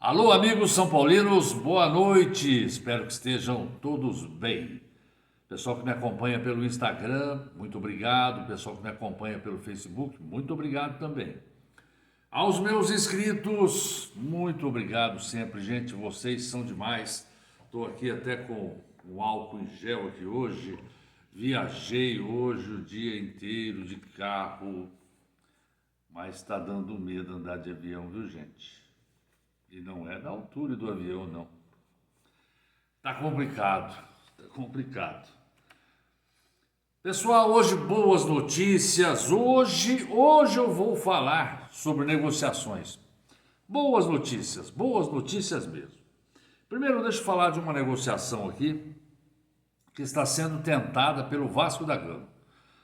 Alô, amigos são paulinos, boa noite. Espero que estejam todos bem. Pessoal que me acompanha pelo Instagram, muito obrigado. Pessoal que me acompanha pelo Facebook, muito obrigado também. Aos meus inscritos, muito obrigado sempre, gente. Vocês são demais. Estou aqui até com um álcool em gel aqui hoje. Viajei hoje o dia inteiro de carro, mas está dando medo andar de avião, viu, gente? E não é da altura do avião, não. Tá complicado, tá complicado. Pessoal, hoje boas notícias. Hoje eu vou falar sobre negociações. Boas notícias mesmo. Primeiro, deixa eu falar de uma negociação aqui que está sendo tentada pelo Vasco da Gama.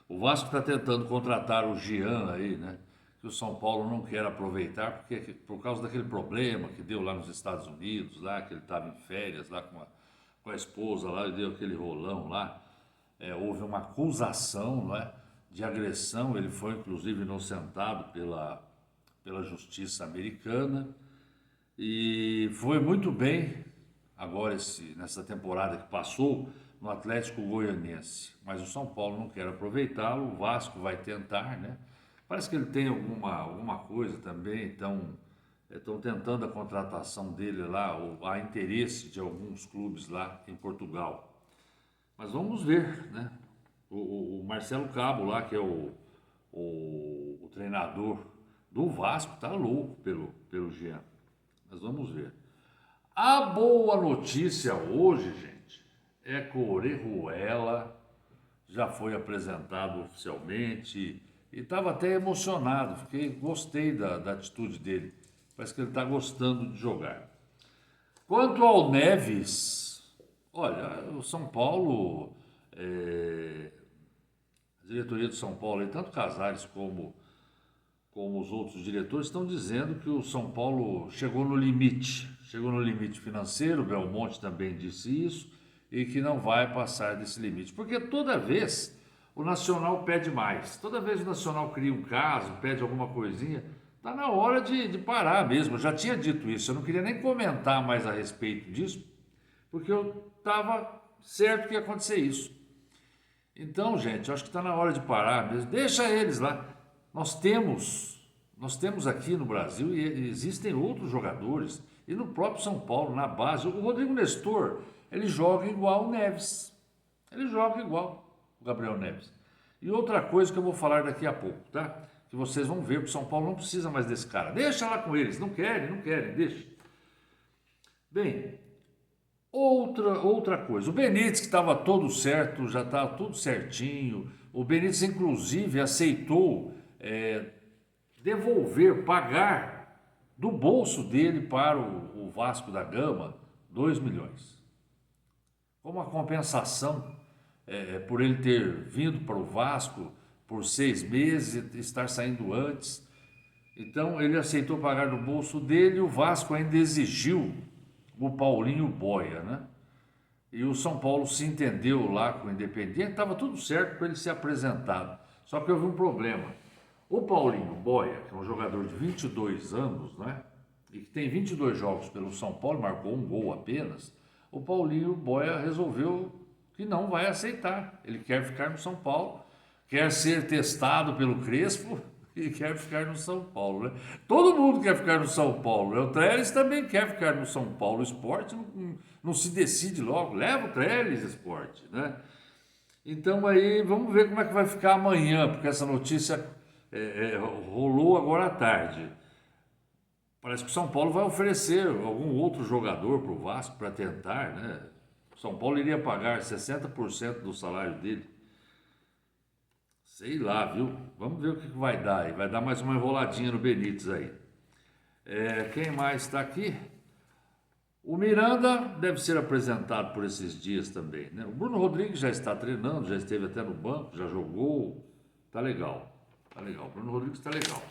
O Vasco está tentando contratar o Jean aí, né? Que o São Paulo não quer aproveitar porque por causa daquele problema que deu lá nos Estados Unidos, lá que ele estava em férias lá com a esposa lá e deu aquele rolão lá. Houve uma acusação, não é, de agressão. Ele foi inclusive inocentado pela justiça americana e foi muito bem agora nessa temporada que passou no Atlético Goianiense. Mas o São Paulo não quer aproveitá-lo, o Vasco vai tentar, né? Parece que ele tem alguma coisa também, então estão tentando a contratação dele lá, ou há interesse de alguns clubes lá em Portugal. Mas vamos ver, né? O Marcelo Cabo lá, que é o treinador do Vasco, tá louco pelo Jean. Mas vamos ver. A boa notícia hoje, gente, é que o Orejuela já foi apresentado oficialmente e estava até emocionado. Gostei da atitude dele. Parece que ele está gostando de jogar. Quanto ao Neves, olha, o São Paulo, a diretoria do São Paulo, e tanto Casares como os outros diretores, estão dizendo que o São Paulo chegou no limite financeiro. O Belmonte também disse isso, e que não vai passar desse limite, porque toda vez o Nacional pede mais, toda vez o Nacional cria um caso, pede alguma coisinha, está na hora de parar mesmo. Eu já tinha dito isso, eu não queria nem comentar mais a respeito disso, porque eu estava certo que ia acontecer isso. Então, gente, eu acho que está na hora de parar mesmo. Deixa eles lá. Nós temos aqui no Brasil e existem outros jogadores. E no próprio São Paulo, na base, o Rodrigo Nestor, ele joga igual o Neves. Ele joga igual o Gabriel Neves. E outra coisa que eu vou falar daqui a pouco, tá? Que vocês vão ver que o São Paulo não precisa mais desse cara. Deixa lá com eles. Não querem, deixa. Bem, outra coisa, o Benítez, que estava todo certo, já estava tudo certinho. O Benítez, inclusive, aceitou devolver, pagar do bolso dele para o Vasco da Gama 2 milhões. Como uma compensação por ele ter vindo para o Vasco por 6 meses e estar saindo antes. Então ele aceitou pagar do bolso dele. O Vasco ainda exigiu o Paulinho Boia, né? E o São Paulo se entendeu lá com o Independiente, estava tudo certo para ele ser apresentado. Só que houve um problema. O Paulinho Boia, que é um jogador de 22 anos, né? E que tem 22 jogos pelo São Paulo, marcou um gol apenas. O Paulinho Boia resolveu que não vai aceitar. Ele quer ficar no São Paulo, quer ser testado pelo Crespo e quer ficar no São Paulo, né? Todo mundo quer ficar no São Paulo, né? O Trellis também quer ficar no São Paulo. O Sport não se decide logo, leva o Trellis Sport, né? Então aí vamos ver como é que vai ficar amanhã, porque essa notícia rolou agora à tarde. Parece que o São Paulo vai oferecer algum outro jogador para o Vasco para tentar, né? O São Paulo iria pagar 60% do salário dele. Sei lá, viu? Vamos ver o que vai dar aí. Vai dar mais uma enroladinha no Benítez aí. Quem mais está aqui? O Miranda deve ser apresentado por esses dias também, né? O Bruno Rodrigues já está treinando, já esteve até no banco, já jogou. Tá legal, tá legal. O Bruno Rodrigues está legal.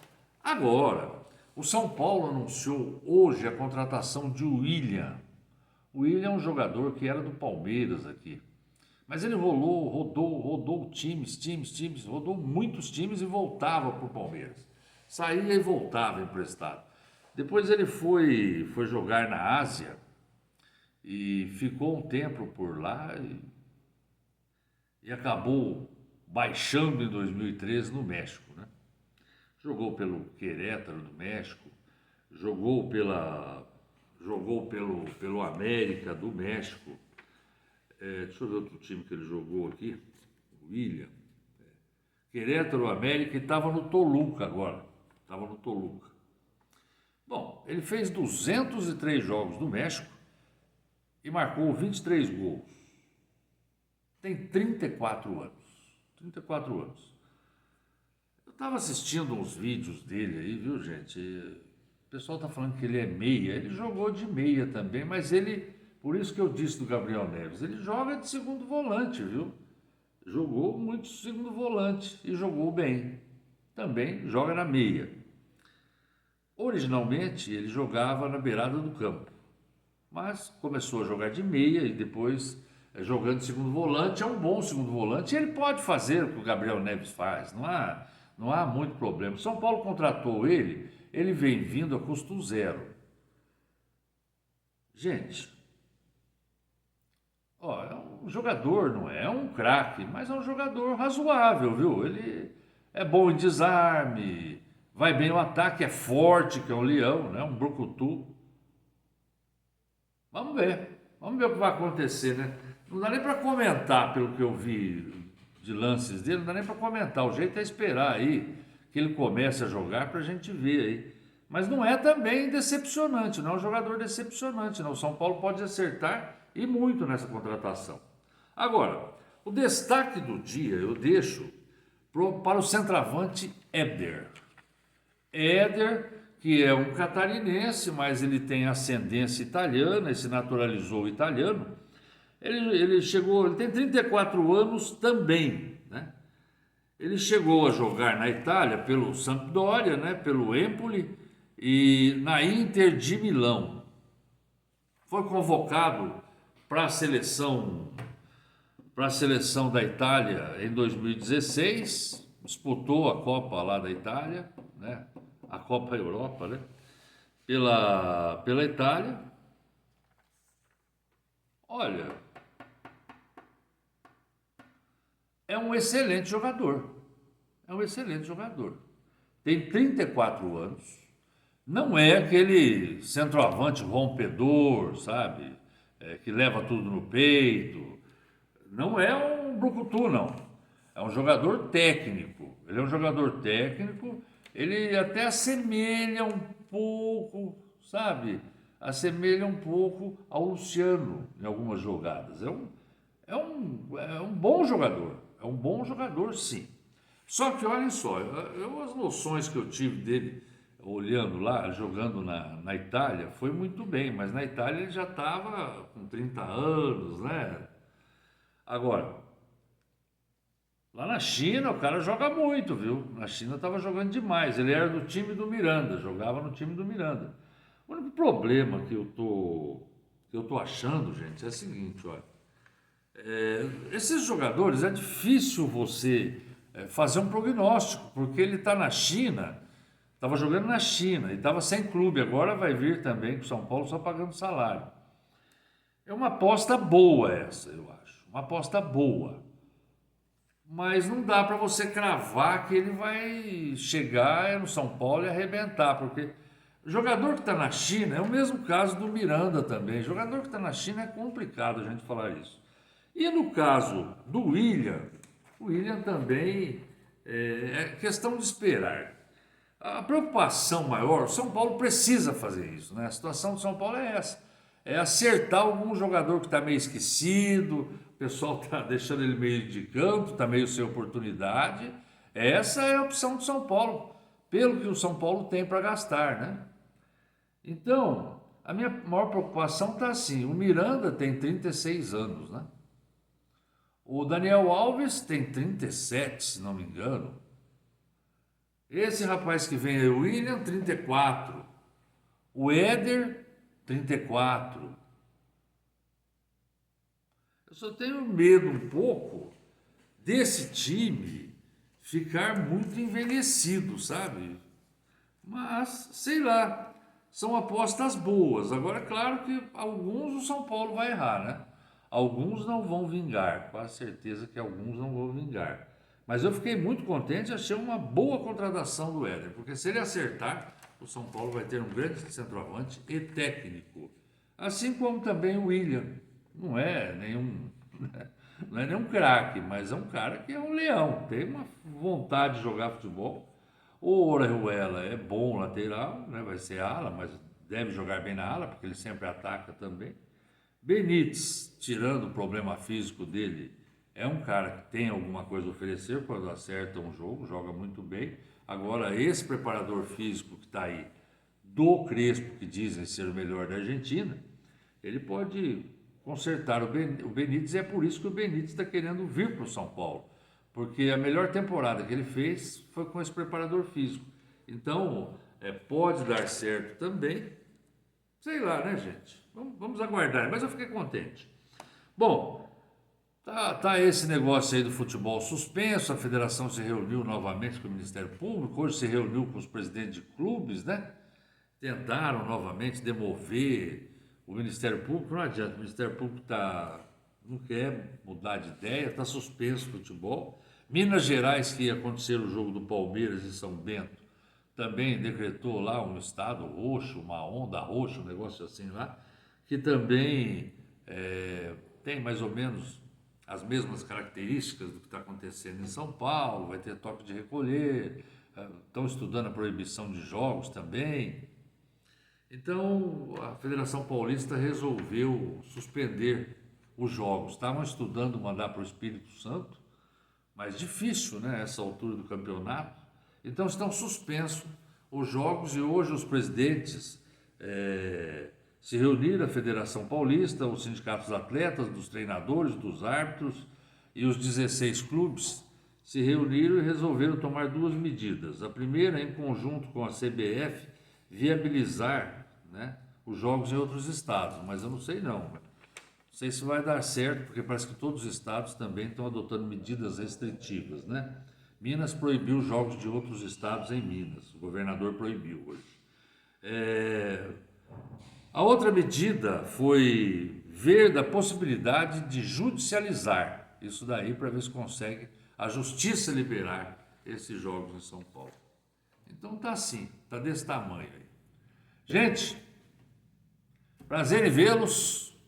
Agora, o São Paulo anunciou hoje a contratação de William. O William é um jogador que era do Palmeiras aqui. Mas ele rodou times, rodou muitos times e voltava para o Palmeiras. Saía e voltava emprestado. Depois ele foi jogar na Ásia e ficou um tempo por lá e acabou baixando em 2013 no México, né? Jogou pelo Querétaro do México, jogou pelo América do México. Deixa eu ver outro time que ele jogou aqui, o William. Querétaro, América, e estava no Toluca agora. Estava no Toluca. Bom, ele fez 203 jogos no México e marcou 23 gols. Tem 34 anos. 34 anos. Eu estava assistindo uns vídeos dele aí, viu, gente? O pessoal está falando que ele é meia. Ele jogou de meia também, mas por isso que eu disse do Gabriel Neves, ele joga de segundo volante, viu? Jogou muito segundo volante e jogou bem. Também joga na meia. Originalmente ele jogava na beirada do campo, mas começou a jogar de meia e depois jogando de segundo volante. É um bom segundo volante e ele pode fazer o que o Gabriel Neves faz, não há muito problema. São Paulo contratou ele vem vindo a custo zero. Gente, ó, é um jogador, não é um craque, mas é um jogador razoável, viu? Ele é bom em desarme, vai bem no ataque, é forte, que é um leão, né? Um brucutu. Vamos ver o que vai acontecer, né? Não dá nem para comentar pelo que eu vi de lances dele, não dá nem para comentar. O jeito é esperar aí que ele comece a jogar para a gente ver aí. Mas não é também decepcionante, não é um jogador decepcionante, não. O São Paulo pode acertar e muito nessa contratação. Agora, o destaque do dia eu deixo para o centroavante Éder. Éder, que é um catarinense, mas ele tem ascendência italiana e se naturalizou italiano. Ele tem 34 anos também, né? Ele chegou a jogar na Itália pelo Sampdoria, né, pelo Empoli e na Inter de Milão. Foi convocado para a seleção da Itália em 2016, disputou a Copa lá da Itália, né? A Copa Europa, né? Pela Itália. Olha, é um excelente jogador. É um excelente jogador. Tem 34 anos. Não é aquele centroavante rompedor, sabe? Que leva tudo no peito. Não é um brucutu, não. É um jogador técnico. Ele é um jogador técnico. Ele até assemelha um pouco, sabe? Assemelha um pouco ao Luciano em algumas jogadas. É um bom jogador. É um bom jogador, sim. Só que olha só, as noções que eu tive dele olhando lá, jogando na Itália, foi muito bem, mas na Itália ele já estava com 30 anos, né? Agora, lá na China o cara joga muito, viu? Na China estava jogando demais. Ele era do time do Miranda, jogava no time do Miranda. O único problema que eu tô achando, gente, é o seguinte, olha. Esses jogadores é difícil você fazer um prognóstico, porque ele está na China, estava jogando na China e estava sem clube, agora vai vir também com o São Paulo só pagando salário. É uma aposta boa essa, eu acho, uma aposta boa. Mas não dá para você cravar que ele vai chegar no São Paulo e arrebentar, porque jogador que está na China é o mesmo caso do Miranda também. Jogador que está na China é complicado a gente falar isso. E no caso do William, o William também é questão de esperar. A preocupação maior, o São Paulo precisa fazer isso, né? A situação do São Paulo é essa. É acertar algum jogador que está meio esquecido, o pessoal está deixando ele meio de canto, está meio sem oportunidade. Essa é a opção do São Paulo, pelo que o São Paulo tem para gastar, né? Então, a minha maior preocupação está assim, o Miranda tem 36 anos, né? O Daniel Alves tem 37, se não me engano. Esse rapaz que vem aí, o William, 34. O Éder, 34. Eu só tenho medo um pouco desse time ficar muito envelhecido, sabe? Mas, sei lá, são apostas boas. Agora, é claro que alguns o São Paulo vai errar, né? Alguns não vão vingar, quase certeza que alguns não vão vingar. Mas eu fiquei muito contente, achei uma boa contratação do Éder, porque se ele acertar, o São Paulo vai ter um grande centroavante e técnico. Assim como também o William. Não é nenhum, não é nenhum craque, mas é um cara que é um leão, tem uma vontade de jogar futebol. O Orejuela é bom lateral, né? Vai ser ala, mas deve jogar bem na ala, porque ele sempre ataca também. Benítez, tirando o problema físico dele, é um cara que tem alguma coisa a oferecer quando acerta um jogo, joga muito bem. Agora, esse preparador físico que está aí, do Crespo, que dizem ser o melhor da Argentina, ele pode consertar o Benítez, e é por isso que o Benítez está querendo vir para o São Paulo, porque a melhor temporada que ele fez foi com esse preparador físico. Então, pode dar certo também, sei lá, né, gente? Vamos aguardar, mas eu fiquei contente. Bom, tá esse negócio aí do futebol suspenso, a federação se reuniu novamente com o Ministério Público, hoje se reuniu com os presidentes de clubes, né? Tentaram novamente demover o Ministério Público, não adianta, o Ministério Público não quer mudar de ideia, está suspenso o futebol. Minas Gerais, que ia acontecer o jogo do Palmeiras em São Bento, também decretou lá um estado roxo, uma onda roxa, um negócio assim lá, que também tem mais ou menos as mesmas características do que está acontecendo em São Paulo, vai ter toque de recolher, estão estudando a proibição de jogos também. Então, a Federação Paulista resolveu suspender os jogos. Estavam estudando mandar para o Espírito Santo, mas difícil, né, essa altura do campeonato. Então, estão suspensos os jogos e hoje os presidentes se reuniram, a Federação Paulista, os sindicatos dos atletas, dos treinadores, dos árbitros e os 16 clubes se reuniram e resolveram tomar duas medidas. A primeira, em conjunto com a CBF, viabilizar, né, os jogos em outros estados, mas eu não sei não. Não sei se vai dar certo, porque parece que todos os estados também estão adotando medidas restritivas, né? Minas proibiu os jogos de outros estados em Minas, o governador proibiu hoje. A outra medida foi ver da possibilidade de judicializar isso daí para ver se consegue a justiça liberar esses jogos em São Paulo. Então tá assim, tá desse tamanho aí. Gente, prazer em vê-los.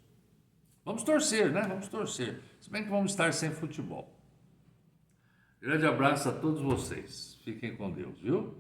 Vamos torcer, né? Vamos torcer. Se bem que vamos estar sem futebol. Grande abraço a todos vocês. Fiquem com Deus, viu?